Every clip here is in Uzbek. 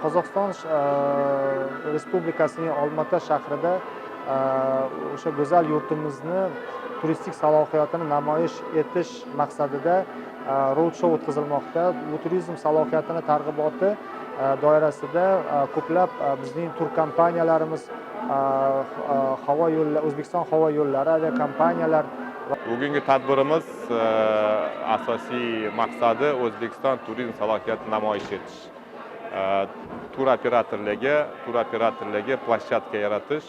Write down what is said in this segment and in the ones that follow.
Qozog'iston Respublikasining Olmaota shahrida o'sha go'zal yurtimizni turistik salohiyatini namoyish etish maqsadida road show o'tkazilmoqda. Bu turizm salohiyatini targ'iboti doirasida ko'plab bizning tur kompaniyalarimiz, O'zbekiston havo yo'llari, aviakompaniyalar. Bugungi tadbirimiz asosiy maqsadi O'zbekiston turizm salohiyatini namoyish etish. Tur operatorlarga planshetka yaratish,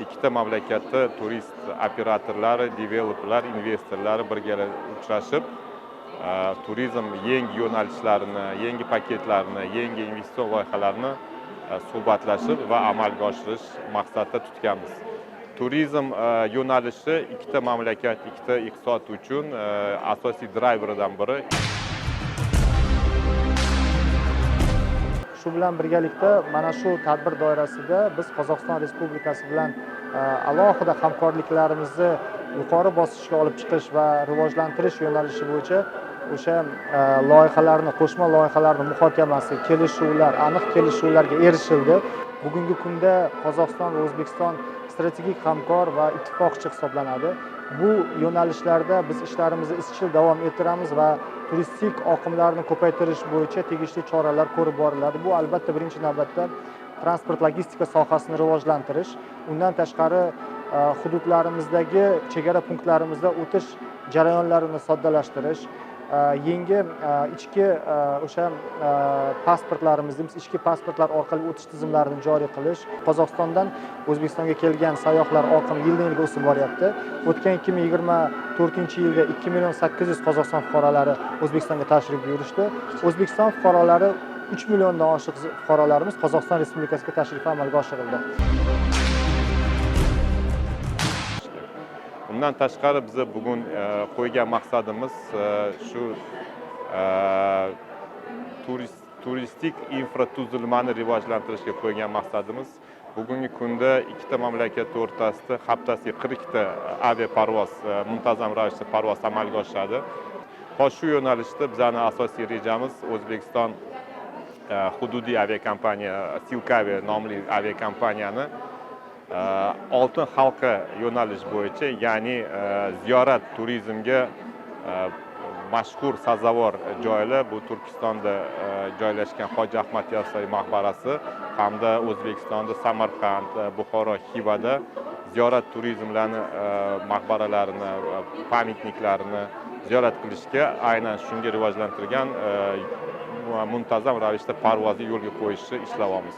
ikkita mamlakatda turist operatorlari, developerlar, investorlari birga uchrashib, turizm yangi yo'nalishlarini, yangi paketlarini, yangi investitsiya loyihalarini suhbatlashib va amalga oshirish maqsadida tutganmiz. Turizm yo'nalishi ikkita mamlakat, ikkita iqtisod uchun asosiy drayveridan biri. Shu bilan birgalikda mana shu tadbir doirasida biz Qozog'iston Respublikasi bilan alohida hamkorliklarimizni yuqori bosqichga olib chiqish va rivojlantirish yo'nalishi bo'yicha o'sha loyihalarni, qo'shma loyihalarni muhokamasi, kelishuvlar, aniq kelishuvlarga erishildi. Bugungi kunda Qozog'iston va O'zbekiston strategik hamkor va ittifoqchi hisoblanadi. Bu yo'nalishlarda biz ishlarimizni izchil davom ettiramiz va turistik oqimlarni ko'paytirish bo'yicha tegishli choralar ko'rib boriladi. Bu albatta birinchi navbatda transport logistika sohasini rivojlantirish, undan tashqari hududlarimizdagi chegara punktlarimizda o'tish jarayonlarini soddalashtirish, yangi ichki o'sha pasportlarimizni, ichki pasportlar orqali o'tish tizimlarini joriy qilish. Qozog'istondan O'zbekistonga kelgan sayyohlar oqimi yildan-yilga o'sib boryapti. O'tgan 2024-yilda 2.800.000 Qozog'iston fuqarolari O'zbekistonga tashrif buyurishdi. O'zbekiston fuqarolari 3 milliondan oshiq fuqarolarimiz Qozog'iston Respublikasiga tashrifi amalga oshirildi. Bundan tashqari biz bugun qo'ygan maqsadimiz shu turistik infratuzilmani rivojlantirishga qo'ygan maqsadimiz. Bugungi kunda ikkita mamlakat o'rtasida haftasiga 40 ta aviaparvoz, muntazam ravishda parvoz amalga oshadi. Shu yo'nalishda bizning asosiy rejamiz O'zbekiston hududiy aviakompaniya Silkavi nomli aviakompaniyani oltin halqa yo'nalish bo'yicha, ya'ni ziyorat turizmga mashhur sazavor joylar, bu Turkistonda joylashgan Hoji Ahmad Yassaviy maqbarasi hamda O'zbekistonda Samarqand, Buxoro, Xivada ziyorat turizmlarini, maqbaralarini, pamyatniklarini ziyorat qilishga aynan shunga rivojlantirgan muntazam ravishda parvozni yo'lga qo'yishni ishlayapmiz.